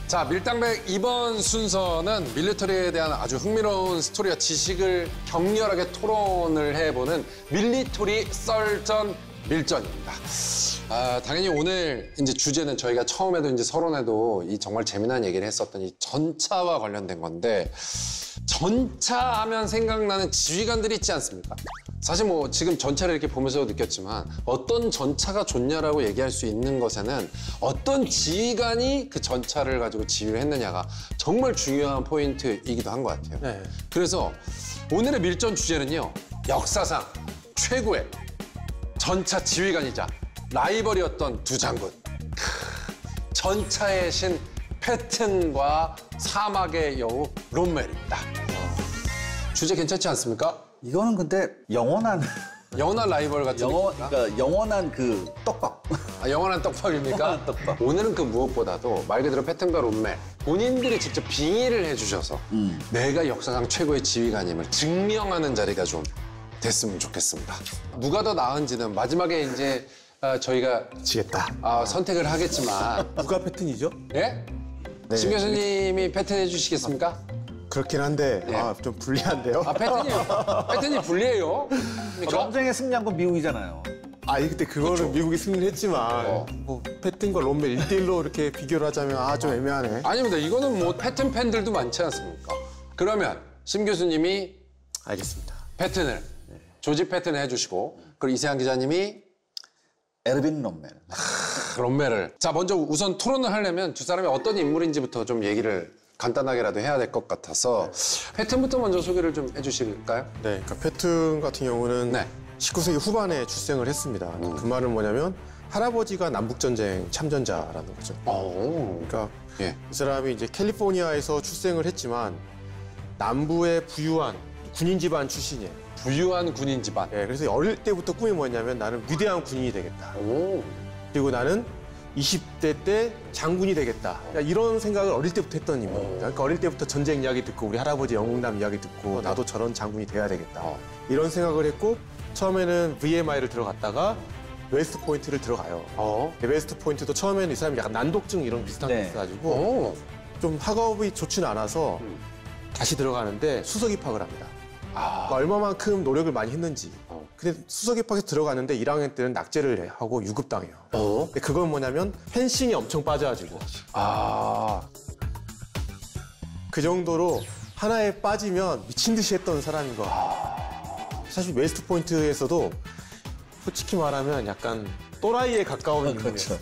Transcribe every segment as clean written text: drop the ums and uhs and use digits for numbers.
자, 밀당백 이번 순서는 밀리터리에 대한 아주 흥미로운 스토리와 지식을 격렬하게 토론을 해보는 밀리터리 썰전 밀전입니다. 당연히 오늘 이제 주제는 저희가 처음에도 이제 서론에도 이 정말 재미난 얘기를 했었던 이 전차와 관련된 건데, 전차 하면 생각나는 지휘관들이 있지 않습니까? 사실 뭐 지금 전차를 이렇게 보면서 느꼈지만 어떤 전차가 좋냐라고 얘기할 수 있는 것에는 어떤 지휘관이 그 전차를 가지고 지휘를 했느냐가 정말 중요한 포인트이기도 한 것 같아요. 네. 그래서 오늘의 밀전 주제는요, 역사상 최고의 전차 지휘관이자 라이벌이었던 두 장군, 전차의 신 패튼과 사막의 여우 롬멜입니다. 주제 괜찮지 않습니까? 이거는 근데 영원한 라이벌 같은 느낌입니까? 그러니까 영원한 그 떡밥. 영원한 떡밥입니까? 영원한 떡밥. 오늘은 그 무엇보다도 말 그대로 패튼과 롬멜 본인들이 직접 빙의를 해주셔서 내가 역사상 최고의 지휘관임을 증명하는 자리가 좀 됐으면 좋겠습니다. 누가 더 나은지는 마지막에 이제 저희가 지겠다. 선택을 하겠지만 누가 패튼이죠? 예? 네. 심 교수님이 패튼 해주시겠습니까? 그렇긴 한데 네. 좀 불리한데요. 패튼이 불리해요. 전쟁에 승리한 건 미국이잖아요. 그때 그거는 그렇죠. 미국이 승리를 했지만 뭐 패튼과 롬멜 1대1로 이렇게 비교를 하자면 좀 애매하네. 아닙니다. 이거는 뭐 패튼 팬들도 많지 않습니까? 그러면 심 교수님이 알겠습니다. 패튼을 조지 패튼을 해주시고, 그리고 이세한 기자님이 에르빈 롬멜. 롬멜을. 자, 먼저 우선 토론을 하려면 두 사람이 어떤 인물인지부터 좀 얘기를 간단하게라도 해야 될 것 같아서 패튼부터 먼저 소개를 좀 해주실까요? 네, 그러니까 패튼 같은 경우는 네. 19세기 후반에 출생을 했습니다. 그 말은 뭐냐면 할아버지가 남북전쟁 참전자라는 거죠. 그러니까 예. 이 사람이 이제 캘리포니아에서 출생을 했지만 남부의 부유한 군인 집안 출신이에요. 부유한 군인 집안. 네, 그래서 어릴 때부터 꿈이 뭐냐면 나는 위대한 군인이 되겠다. 그리고 나는 20대 때 장군이 되겠다. 이런 생각을 어릴 때부터 했던 인물입니다. 그러니까 어릴 때부터 전쟁 이야기 듣고 우리 할아버지 영웅남 이야기 듣고 나도 저런 장군이 돼야 되겠다. 이런 생각을 했고 처음에는 VMI를 들어갔다가 웨스트 포인트를 들어가요. 웨스트 포인트도 처음에는 이 사람이 약간 난독증 이런 비슷한 게 있어가지고 좀 학업이 좋지는 않아서 다시 들어가는데 수석 입학을 합니다. 그러니까 얼마만큼 노력을 많이 했는지. 근데 수석 입학해서 들어가는데 1학년 때는 낙제를 하고 유급당해요. 근데 그건 뭐냐면 펜싱이 엄청 빠져가지고. 그 정도로 하나에 빠지면 미친 듯이 했던 사람인 거. 사실 웨스트 포인트에서도 솔직히 말하면 약간 또라이에 가까운 인물이에요.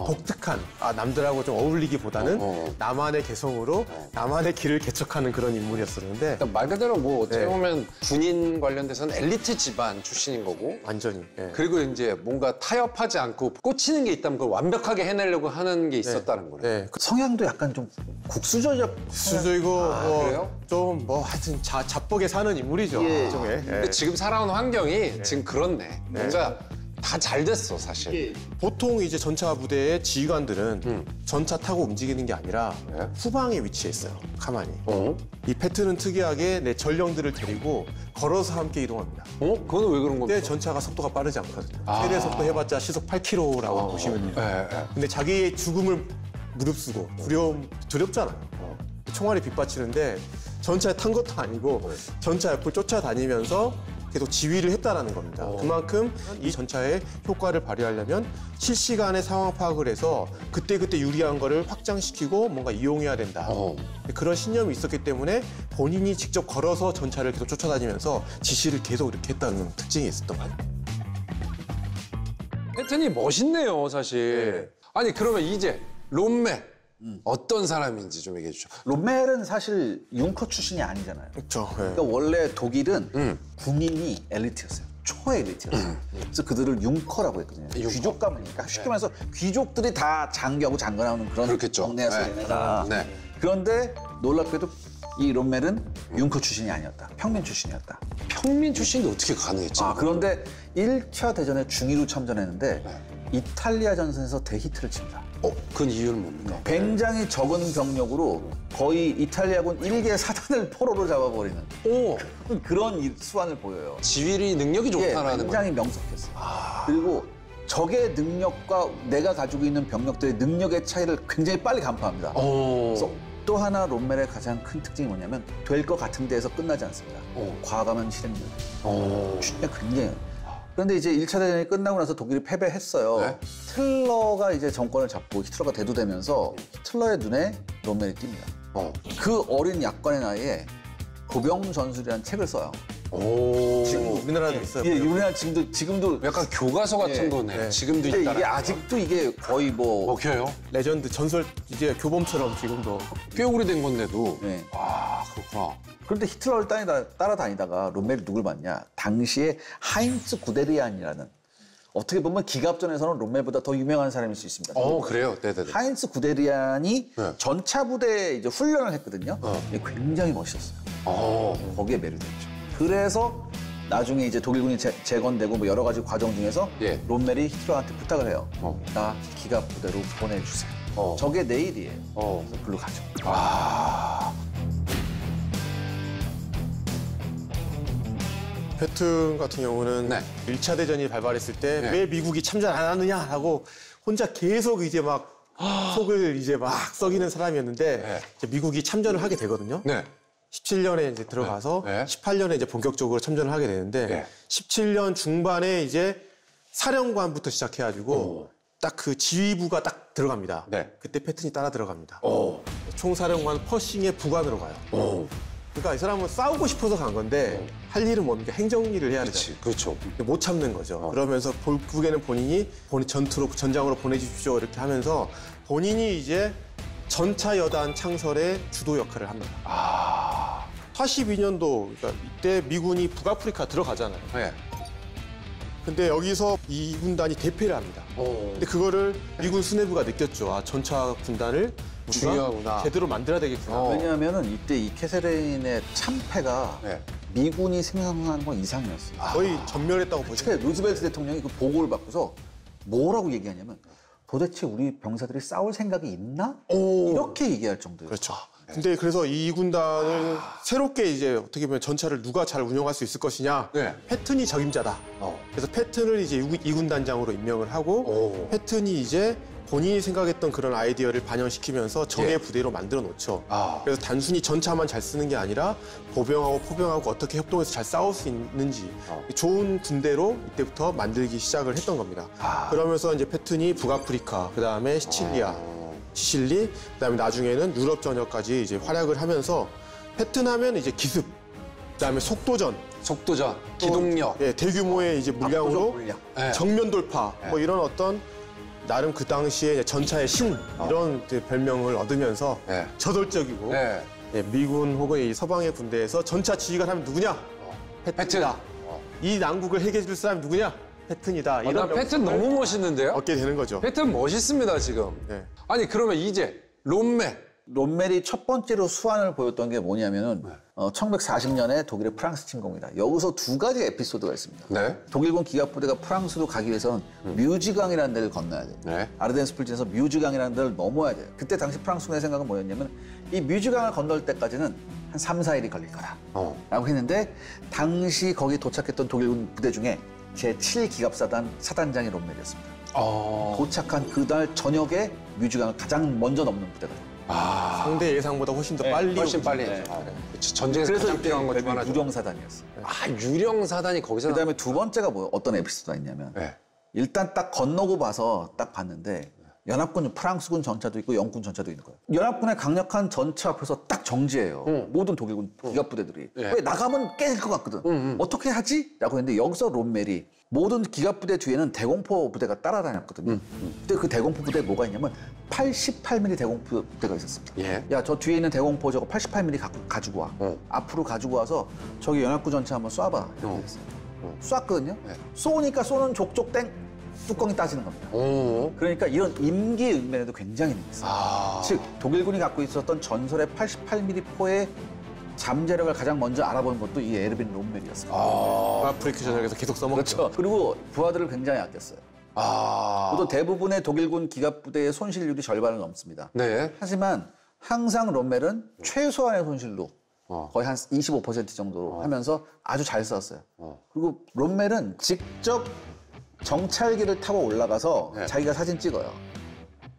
독특한, 남들하고 좀 어울리기보다는 나만의 개성으로 나만의 길을 개척하는 그런 인물이었었는데. 그러니까 말 그대로 뭐 어떻게 보면 군인 관련돼서는 엘리트 집안 출신인 거고. 완전히. 예. 그리고 이제 뭔가 타협하지 않고 꽂히는 게 있다면 그걸 완벽하게 해내려고 하는 게 있었다는 거네요. 네. 성향도 약간 좀 국수저적. 국수적이고 그래요? 좀 하여튼 자뻑에 사는 인물이죠. 일종의. 근데 지금 살아온 환경이 지금 그렇네. 뭔가 다 잘 됐어, 사실. 보통 이제 전차 부대의 지휘관들은 전차 타고 움직이는 게 아니라 후방에 위치해 있어요. 가만히. 이 패튼은 특이하게 내 전령들을 데리고 걸어서 함께 이동합니다. 그건 왜 그런 겁니까? 그때 전차가 속도가 빠르지 않거든요. 최대 속도 해봤자 시속 8km라고 보시면 돼요. 근데 자기의 죽음을 무릅쓰고 두렵잖아요. 총알이 빗받치는데 전차에 탄 것도 아니고 전차 옆을 쫓아다니면서 계속 지휘를 했다는 겁니다. 그만큼 이 전차의 효과를 발휘하려면 실시간에 상황 파악을 해서 그때그때 유리한 거를 확장시키고 뭔가 이용해야 된다. 그런 신념이 있었기 때문에 본인이 직접 걸어서 전차를 계속 쫓아다니면서 지시를 계속 이렇게 했다는 특징이 있었던 거예요. 패턴이 멋있네요, 사실. 아니, 그러면 이제 롬멜. 어떤 사람인지 좀 얘기해 주죠. 롬멜은 사실 융커 출신이 아니잖아요. 그렇죠. 그러니까 원래 독일은 군인이 엘리트였어요. 초엘리트였어요. 그래서 그들을 융커라고 했거든요. 귀족 가문이니까 쉽게 말해서 귀족들이 다 장교하고 장관하는 그런 그렇겠죠. 동네에서 얘네가. 그런데 놀랍게도 이 롬멜은 융커 출신이 아니었다. 평민 출신이었다. 평민 출신이 어떻게 가능했지? 그런데 1차 대전에 중위로 참전했는데 이탈리아 전선에서 대히트를 칩니다. 그 이유는 뭡니까? 굉장히 적은 병력으로 거의 이탈리아군 1개 사단을 포로로 잡아버리는 그런 수완을 보여요. 지휘 능력이 좋다라는 거예요. 굉장히 명석했어요. 그리고 적의 능력과 내가 가지고 있는 병력들의 능력의 차이를 굉장히 빨리 간파합니다. 그래서 또 하나 롬멜의 가장 큰 특징이 뭐냐면 될 것 같은 데에서 끝나지 않습니다. 과감한 실행력. 진짜 굉장히. 그런데 이제 1차 대전이 끝나고 나서 독일이 패배했어요. 네? 히틀러가 이제 정권을 잡고 히틀러가 대두되면서 히틀러의 눈에 롬멜이 띕니다. 그 어린 약관의 나이에 보병전술이라는 책을 써요. 지금 우리나라도 있어요. 예, 우리나라 지금도 약간 교과서 같은 예. 거네. 네. 지금도 근데 있다. 이게 아직도 이게 거의 뭐 먹혀요? 레전드 전설 이제 교범처럼 지금도. 꽤 오래된 건데도. 네. 아, 그렇구나. 그런데 히틀러를 따라다니다가 롬멜이 누굴 봤냐? 당시에 하인츠 구데리안이라는 어떻게 보면 기갑전에서는 롬멜보다 더 유명한 사람일 수 있습니다. 그래요? 네네네. 하인츠 구데리안이 네. 전차 부대에 이제 훈련을 했거든요. 이게 굉장히 멋있었어요. 거기에 매료됐죠. 그래서 나중에 이제 독일군이 재건되고 뭐 여러 가지 과정 중에서 예. 롬멜이 히틀러한테 부탁을 해요. 나 기갑 부대로 보내주세요. 저게 내일이에요. 그래서 글로 가죠. 패튼 같은 경우는 네. 1차 대전이 발발했을 때 네. 왜 미국이 참전 안 하느냐라고 혼자 계속 이제 막 속을 이제 막 썩이는 사람이었는데 네. 이제 미국이 참전을 하게 되거든요. 네. 17년에 이제 들어가서 네. 18년에 이제 본격적으로 참전을 하게 되는데 네. 17년 중반에 이제 사령관부터 시작해가지고 딱 그 지휘부가 딱 들어갑니다. 네. 그때 패튼이 따라 들어갑니다. 총사령관 퍼싱의 부관으로 가요. 그러니까 이 사람은 싸우고 싶어서 간 건데 할 일은 뭡니까? 행정일을 해야 되죠. 그렇죠. 못 참는 거죠. 그러면서 결국에는 본인이 전장으로 보내주십시오 이렇게 하면서 본인이 이제 전차 여단 창설의 주도 역할을 합니다. 42년도 그러니까 이때 미군이 북아프리카 들어가잖아요. 네. 근데 여기서 이 군단이 대패를 합니다. 근데 그거를 미군 수뇌부가 느꼈죠. 아, 전차 군단을 우리가 중요하구나. 제대로 만들어야 되겠구나. 왜냐하면은 이때 이 캐세린의 참패가 네. 미군이 생각하는 건 이상이었어요. 거의 전멸했다고 보시면 특히 루즈벨트 대통령이 그 보고를 받고서 뭐라고 얘기하냐면 도대체 우리 병사들이 싸울 생각이 있나? 이렇게 얘기할 정도예요. 그렇죠. 근데 그래서 이 군단을 새롭게 이제 어떻게 보면 전차를 누가 잘 운영할 수 있을 것이냐. 네. 패튼이 적임자다. 그래서 패튼을 이제 이군단장으로 임명을 하고 패튼이 이제 본인이 생각했던 그런 아이디어를 반영시키면서 적의 예. 부대로 만들어 놓죠. 그래서 단순히 전차만 잘 쓰는 게 아니라 보병하고 포병하고 어떻게 협동해서 잘 싸울 수 있는지 좋은 군대로 이때부터 만들기 시작을 했던 겁니다. 그러면서 이제 패튼이 북아프리카, 그 다음에 시칠리, 그다음에 나중에는 유럽 전역까지 이제 활약을 하면서 패튼 하면 이제 기습, 그다음에 속도전, 기동력. 예, 대규모의 이제 물량으로 물량. 네. 정면 돌파, 뭐 이런 어떤 나름 그 당시에 전차의 신 이런 이제 별명을 얻으면서 네. 저돌적이고 네. 예, 미군 혹은 이 서방의 군대에서 전차 지휘관 하면 누구냐? 패튼이다. 이 난국을 해결해 줄 사람이 누구냐? 패튼이다. 나 이런 패튼 명성을 너무 멋있는데요? 얻게 되는 거죠. 패튼 멋있습니다, 지금. 네. 아니, 그러면 이제 롬멜. 롬멜이 첫 번째로 수완을 보였던 게 뭐냐면은 1940년에 독일의 프랑스 침공이다. 여기서 두 가지 에피소드가 있습니다. 네. 독일군 기갑부대가 프랑스로 가기 위해서는 뮤지강이라는 데를 건너야 돼요. 네. 아르덴스플진에서 뮤지강이라는 데를 넘어야 돼요. 그때 당시 프랑스군의 생각은 뭐였냐면 이 뮤지강을 건널 때까지는 한 3, 4일이 걸릴 거다. 라고 했는데 당시 거기 도착했던 독일군 부대 중에 제7기갑사단 사단장이 롬멜이었습니다. 도착한 그날 저녁에 뮤지강을 가장 먼저 넘는 부대가 돼요. 상대 예상보다 훨씬 더 빨리 훨씬 오고. 빨리 했죠. 전쟁에서 그래서 가장 이때 필요한 것 중 하나죠. 유령사단이었어요. 유령사단이 거기서. 그다음에 두 번째가 어떤 에피소드가 있냐면 네. 일단 딱 건너고 봐서 딱 봤는데 연합군, 프랑스군 전차도 있고 영군 전차도 있는 거예요. 연합군의 강력한 전차 앞에서 딱 정지해요. 모든 독일군 기갑부대들이. 예. 왜 나가면 깨질 것 같거든. 어떻게 하지? 라고 했는데 여기서 롬멜이 모든 기갑부대 뒤에는 대공포 부대가 따라다녔거든요. 근데 그 대공포 부대에 뭐가 있냐면 88mm 대공포 부대가 있었습니다. 예. 야, 저 뒤에 있는 대공포 저거 88mm 가지고 와. 앞으로 가지고 와서 저기 연합군 전차 한번 쏴봐. 이렇게 했어요. 쐈거든요. 쏘니까 쏘는 족족 땡 뚜껑이 따지는 겁니다. 그러니까 이런 임기응변에도 굉장히 능했어요. 즉 독일군이 갖고 있었던 전설의 88mm 포의 잠재력을 가장 먼저 알아본 것도 이 에르빈 롬멜이었습니다. 아프리카 전역에서 계속 써먹죠. 그렇죠. 그리고 부하들을 굉장히 아꼈어요. 또 대부분의 독일군 기갑부대의 손실률이 절반을 넘습니다. 네. 하지만 항상 롬멜은 최소한의 손실로 거의 한 25% 정도로 하면서 아주 잘 썼어요. 그리고 롬멜은 직접 정찰기를 타고 올라가서 네. 자기가 사진 찍어요.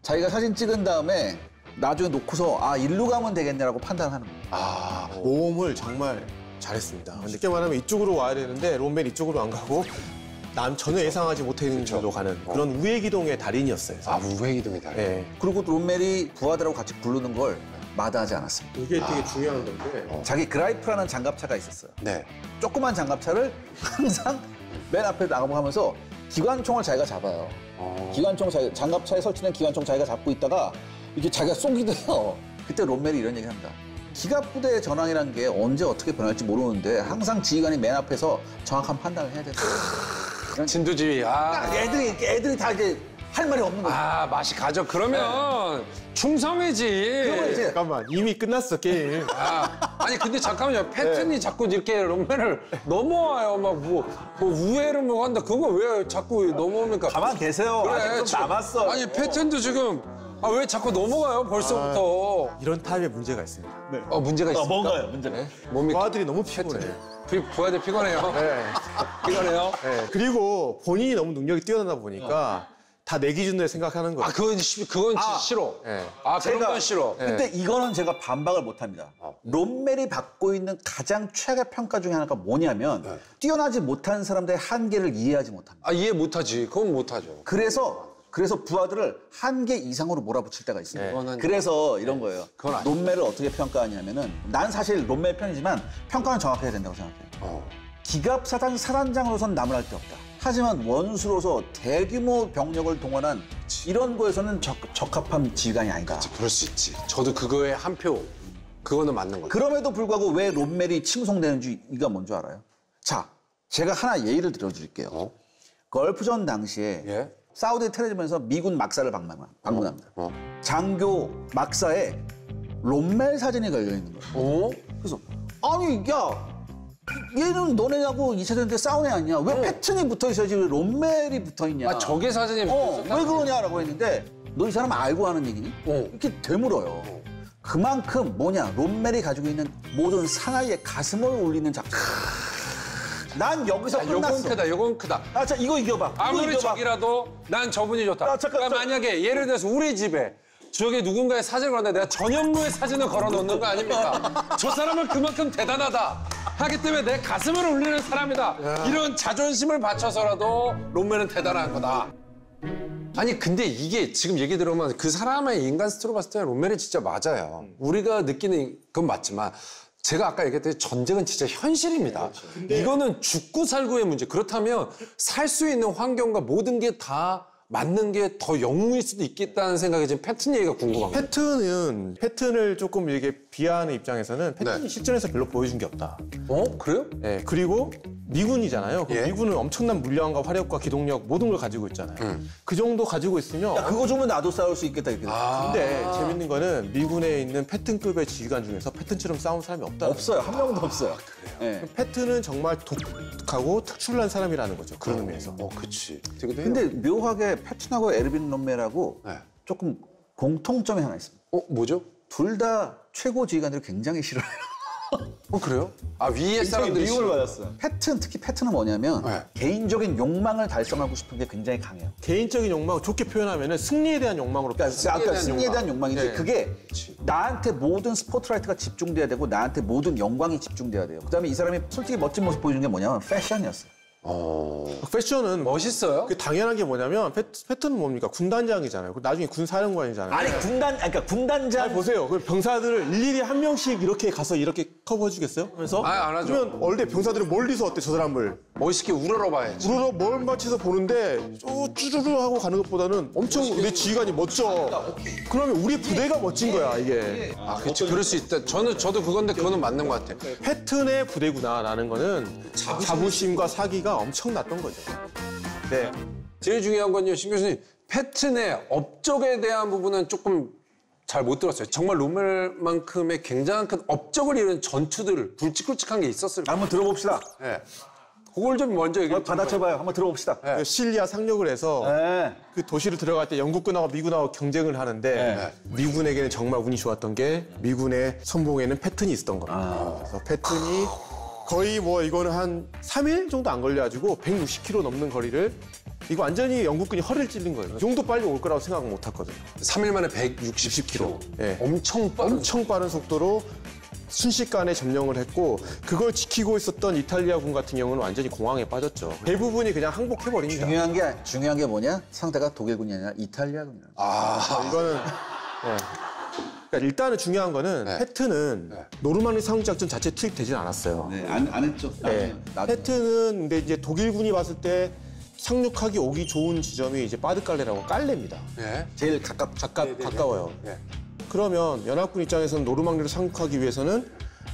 자기가 사진 찍은 다음에 나중에 놓고서 아 일로 가면 되겠네라고 판단하는 거예요. 아, 모험을 정말 잘했습니다. 쉽게 말하면 이쪽으로 와야 되는데 롬멜 이쪽으로 안 가고 전혀 예상하지 못했는 길로 가는 그런 우회기동의 달인이었어요. 아 우회기동이 다르네. 네. 그리고 롬멜이 부하들하고 같이 부르는 걸 마다하지 않았습니다. 이게 되게 중요한 건데 자기 그라이프라는 장갑차가 있었어요. 네. 조그만 장갑차를 항상 맨 앞에 나가면서 기관총을 자기가 잡아요. 기관총 장갑차에 설치된 기관총 자기가 잡고 있다가 이렇게 자기가 쏘기도 해요. 그때 롬멜이 이런 얘기 합니다. 기갑부대의 전황이라는 게 언제 어떻게 변할지 모르는데 항상 지휘관이 맨 앞에서 정확한 판단을 해야 된다. 진두지휘. 아, 애들이 다 이제 할 말이 없는 거죠. 아 맛이 가죠. 그러면 충성이지. 그러면 이제 잠깐만 이미 끝났어 게임. 아니 근데 잠깐만요. 패튼이 자꾸 이렇게 롬멜을 넘어와요. 막 뭐 우회를 뭐 한다. 그거 왜 자꾸 넘어옵니까? 가만 계세요. 아직 좀 지금- 남았어. 아니 패튼도 지금 왜 자꾸 넘어가요? 벌써부터. 이런 타입의 문제가 있습니다. 문제가 있습니까? 뭔가요, 문제가? 뭡니까? 부하들이 너무 피곤해. 부하들 피곤해요. 네. 피곤해요. 네. 그리고 본인이 너무 능력이 뛰어나다 보니까 다 내 기준으로 생각하는 거예요. 그건 싫어. 네. 그런 건 싫어. 근데 이거는 제가 반박을 못합니다. 롬멜이 받고 있는 가장 최악의 평가 중에 하나가 뭐냐면 뛰어나지 못한 사람들의 한계를 이해하지 못합니다. 이해 못하지. 그건 못하죠. 그래서 부하들을 한계 이상으로 몰아붙일 때가 있습니다. 그거는- 그래서 이런 거예요. 그건 아니에요. 롬멜을 어떻게 평가하냐면은 난 사실 롬멜 편이지만 평가는 정확해야 된다고 생각해요. 기갑사단 사단장으로선 남을 할 게 없다. 하지만 원수로서 대규모 병력을 동원한 이런 거에서는 적합한 지휘관이 아니다. 그럴 수 있지. 저도 그거에 한 표. 그거는 맞는 거죠. 그럼에도 불구하고 왜 롬멜이 칭송되는지가 뭔지 알아요? 자, 제가 하나 예를 들어드릴게요. 걸프전 당시에 예? 사우디 테러리즘에서 미군 막사를 방문합니다. 장교 막사에 롬멜 사진이 걸려있는 거예요. 그래서 아니 야 얘는 너네하고 2차 대전 때 싸운 애 아니냐? 왜 패튼이 붙어있어야지 왜 롬멜이 붙어있냐? 저게 사진이 왜 그러냐라고 했는데 너 이 사람 알고 하는 얘기니? 이렇게 되물어요. 그만큼 뭐냐 롬멜이 가지고 있는 모든 사나이의 가슴을 울리는 작품. 난 여기서 끝났어. 요건 크다. 자 이거 이겨봐. 아무리 적이라도 난 저분이 좋다. 그러니까 만약에 예를 들어서 우리 집에 저게 누군가의 사진을 걸었는데 내가 전현무의 사진을 걸어놓는 거 아닙니까? 저 사람은 그만큼 대단하다 하기 때문에 내 가슴을 울리는 사람이다. 이런 자존심을 바쳐서라도 롬멜은 대단한 거다. 아니 근데 이게 지금 얘기 들어보면 그 사람의 인간 스토리 봤을 때 롬멜이 진짜 맞아요. 우리가 느끼는 건 맞지만 제가 아까 얘기했듯이 전쟁은 진짜 현실입니다. 이거는 죽고 살고의 문제. 그렇다면 살 수 있는 환경과 모든 게 다 맞는 게 더 영웅일 수도 있겠다는 생각에 지금 패튼 얘기가 궁금한 거예요. 패튼을 조금 이게 비하하는 입장에서는 패튼이 네. 실전에서 별로 보여준 게 없다. 그래요? 네, 그리고 미군이잖아요. 예. 미군은 엄청난 물량과 화력과 기동력 모든 걸 가지고 있잖아요. 그 정도 가지고 있으면 그거 주면 나도 싸울 수 있겠다 이렇게. 근데 재밌는 거는 미군에 있는 패튼급의 지휘관 중에서 패튼처럼 싸운 사람이 없다. 없어요. 한 명도 없어요. 네. 패튼은 정말 독하고 특출난 사람이라는 거죠. 그런 의미에서. 그치. 되기도 해요. 근데 묘하게 패튼하고 에르빈 롬멜하고 네. 조금 공통점이 하나 있습니다. 뭐죠? 둘 다 최고 지휘관들을 굉장히 싫어해요. 그래요? 위에 사람들이 미움을 받았어요. 특히 패튼은 뭐냐면 네. 개인적인 욕망을 달성하고 싶은 게 굉장히 강해요. 개인적인 욕망 좋게 표현하면 승리에 대한 욕망으로 아까 승리에 대한 욕망인데 네. 그게 나한테 모든 스포트라이트가 집중돼야 되고 나한테 모든 영광이 집중돼야 돼요. 그다음에 이 사람이 솔직히 멋진 모습 보여준 게 뭐냐면 패션이었어요. 패션은 멋있어요? 그 당연한 게 뭐냐면 패턴은 뭡니까? 군단장이잖아요. 그리고 나중에 군사령관이잖아요. 아니 군단장 보세요. 그 병사들을 일일이 한 명씩 이렇게 가서 이렇게 커버해주겠어요? 그래서 안 하죠. 그러면 원래 병사들은 멀리서 어때 저 사람을 멋있게 우러러 봐야지. 우러러 멀 맞춰서 보는데 쭈르르 하고 가는 것보다는 엄청 내 지휘관이 멋져. 그러면 우리 부대가 멋진 거야 이게. 그치. 그럴 수 있다. 저도 그건데 그거는 맞는 것 같아요. 패튼의 부대구나라는 거는 자부심과 사기가 엄청났던 거죠. 네. 제일 중요한 건요, 신 교수님. 패튼의 업적에 대한 부분은 조금 잘 못 들었어요. 정말 롬멜만큼의 굉장한 큰 업적을 이룬 전투들, 굵직굵직한 게 있었을 거예요. 한번 들어봅시다. 네. 그걸 좀 먼저 얘기해 주세요. 받아쳐봐요. 한번 들어봅시다. 그 실리아 상륙을 해서 네. 그 도시를 들어갈 때 영국군하고 미군하고 경쟁을 하는데 미군에게는 정말 운이 좋았던 게 미군의 선봉에는 패튼이 있었던 겁니다. 그래서 패튼이 거의 뭐 이거는 한 3일 정도 안 걸려가지고 160km 넘는 거리를 이거 완전히 영국군이 허리를 찔린 거예요. 이 정도 빨리 올 거라고 생각 못 했거든요. 3일 만에 160km. 예. 엄청 빠른 속도로 순식간에 점령을 했고 그걸 지키고 있었던 이탈리아군 같은 경우는 완전히 공황에 빠졌죠. 대부분이 그냥 항복해버립니다. 중요한 게 뭐냐? 상대가 독일군이 아니라 이탈리아군이야. 이거는 그러니까 일단은 중요한 거는 패트는 노르망디 상륙작전 자체 투입되진 않았어요. 네, 안 했죠. 패트는 근데 이제 독일군이 봤을 때 상륙하기 오기 좋은 지점이 이제 바드깔레라고 깔레입니다. 예. 제일 가까워요. 예. 그러면 연합군 입장에서는 노르망디를 상륙하기 위해서는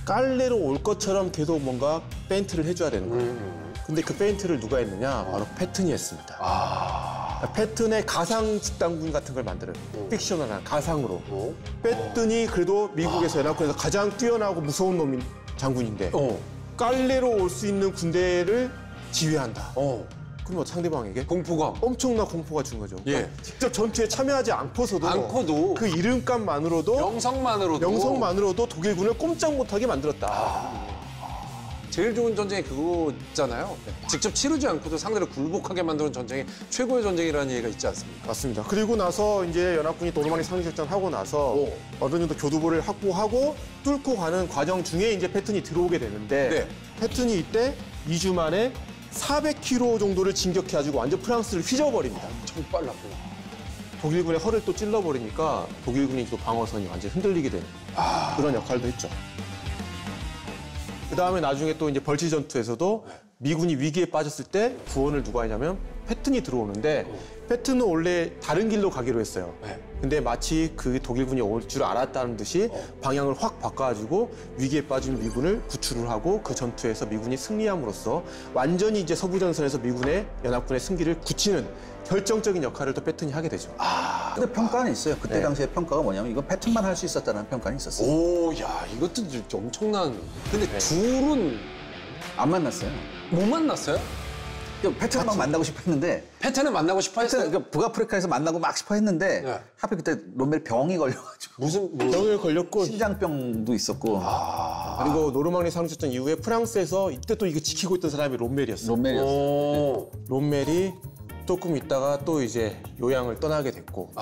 깔레로 올 것처럼 계속 뭔가 페인트를 해줘야 되는 거예요. 근데 그 페인트를 누가 했느냐? 바로 패튼이 했습니다. 패튼의 가상 집단군 같은 걸 만들어요. 픽셔널한 가상으로. 패튼이 그래도 미국에서 연합군에서 가장 뛰어나고 무서운 놈인 장군인데 깔레로 올 수 있는 군대를 지휘한다. 그럼 상대방에게 공포감. 엄청난 공포가 준 거죠. 예. 직접 전투에 참여하지 않고서도 그 이름값만으로도 명성만으로도 독일군을 꼼짝 못하게 만들었다. 제일 좋은 전쟁이 그거 있잖아요. 직접 치르지 않고도 상대를 굴복하게 만드는 전쟁이 최고의 전쟁이라는 얘기가 있지 않습니까? 맞습니다. 그리고 나서 이제 연합군이 노르망디 상륙작전 하고 나서 어느 정도 교두보를 확보하고 뚫고 가는 과정 중에 이제 패튼이 들어오게 되는데 패튼이 이때 2주 만에 400km 정도를 진격해가지고 완전 프랑스를 휘저어버립니다. 엄청 빨랐구나. 독일군의 허를 또 찔러버리니까 독일군이 또 방어선이 완전 흔들리게 되는 그런 역할도 했죠. 그 다음에 나중에 또 이제 벌치 전투에서도 미군이 위기에 빠졌을 때 구원을 누가 하냐면 패튼이 들어오는데 패튼은 원래 다른 길로 가기로 했어요. 근데 마치 그 독일군이 올 줄 알았다는 듯이 방향을 확 바꿔가지고 위기에 빠진 미군을 구출을 하고 그 전투에서 미군이 승리함으로써 완전히 이제 서부전선에서 미군의 연합군의 승기를 굳히는 결정적인 역할을 또 패튼이 하게 되죠. 근데 평가는 있어요. 그때 당시에 평가가 뭐냐면 이건 패튼만 할 수 있었다는 평가는 있었어요. 오, 야, 이것도 진짜 엄청난. 근데 둘은 안 만났어요. 못 만났어요? 패튼을 막 만나고 싶어 했는데 패튼을 만나고 싶어 했어요? 그러니까 북아프리카에서 만나고 막 싶어 했는데 하필 그때 롬멜 병이 걸려가지고 무슨 병에 걸렸고 신장병도 있었고 그리고 노르망디 상륙작전 이후에 프랑스에서 이때 또 이거 지키고 있던 사람이 롬멜이었어요. 롬멜이었어요. 롬멜이 조금 있다가 또 이제 요양을 떠나게 됐고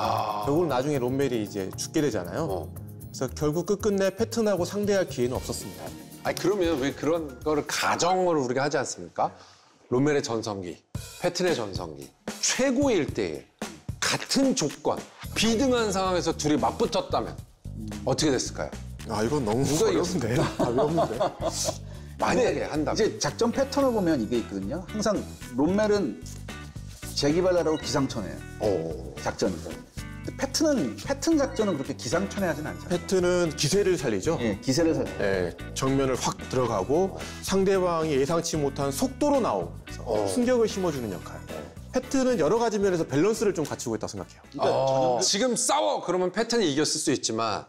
결국 나중에 롬멜이 이제 죽게 되잖아요. 그래서 결국 끝끝내 패튼하고 상대할 기회는 없었습니다. 아니 그러면 왜 그런 거를 가정으로 우리가 하지 않습니까? 롬멜의 전성기, 패튼의 전성기, 최고일 때에 같은 조건, 비등한 상황에서 둘이 맞붙었다면 어떻게 됐을까요? 이건 너무 어려운데. 어려운데. 만약에 한다면. 이제 작전 패턴을 보면 이게 있거든요. 항상 롬멜은 재기발랄하고 기상천외해요. 작전이. 근데 패튼 작전은 그렇게 기상천외하진 않잖아요. 패튼은 기세를 살리죠. 예, 기세를 살려요. 정면을 확 들어가고 상대방이 예상치 못한 속도로 나오면서 충격을 심어주는 역할. 패튼은 여러 가지 면에서 밸런스를 좀 갖추고 있다고 생각해요. 지금 싸워 그러면 패튼이 이겼을 수 있지만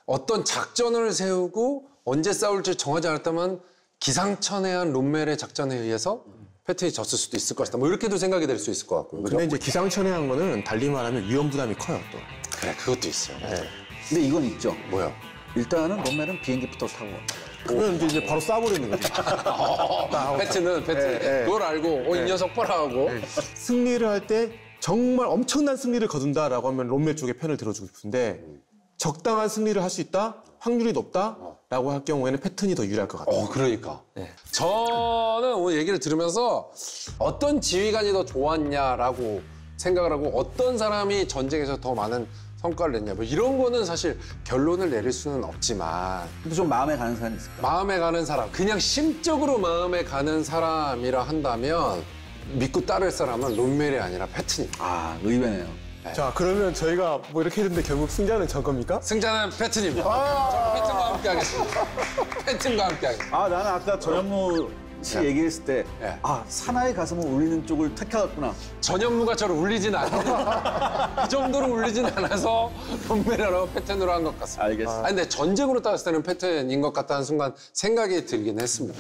어떤 작전을 세우고 언제 싸울지 정하지 않았다면 기상천외한 롬멜의 작전에 의해서 패튼이 졌을 수도 있을 것이다. 뭐 이렇게도 생각이 될 수 있을 것 같고요. 그죠? 근데 이제 기상천외한 거는 달리 말하면 위험 부담이 커요, 또. 그래, 그것도 있어요. 근데 이건 있죠. 뭐야? 일단은 롬멜은 비행기부터 타고 그러면 이제 바로 쏴버리는 거죠. 패튼. 그걸 알고 이 녀석 봐라 하고. 승리를 할 때 정말 엄청난 승리를 거둔다라고 하면 롬멜 쪽의 편을 들어주고 싶은데 적당한 승리를 할 수 있다? 확률이 높다라고 할 경우에는 패튼이 더 유리할 것 같아요. 그러니까. 저는 오늘 얘기를 들으면서 어떤 지휘관이 더 좋았냐라고 생각을 하고 어떤 사람이 전쟁에서 더 많은 성과를 냈냐 뭐 이런 거는 사실 결론을 내릴 수는 없지만 근데 좀 마음에 가는 사람이 있을까요? 마음에 가는 사람, 그냥 심적으로 마음에 가는 사람이라 한다면 믿고 따를 사람은 롬멜이 아니라 패튼입니다. 의외네요. 자, 그러면 저희가 뭐 이렇게 했는데 결국 승자는 저 겁니까? 승자는 패튼입니다. 저는 패튼과 함께 하겠습니다. 패튼과 함께 하겠습니다. 나는 아까 전현무 씨 얘기했을 때 사나이 가슴을 울리는 쪽을 택해갔구나. 전현무가 저를 울리진 않아요. 그 정도로 울리진 않아서 롬멜이라고 패튼으로 한 것 같습니다. 알겠습니다. 근데 전쟁으로 따졌을 때는 패튼인 것 같다는 순간 생각이 들긴 했습니다.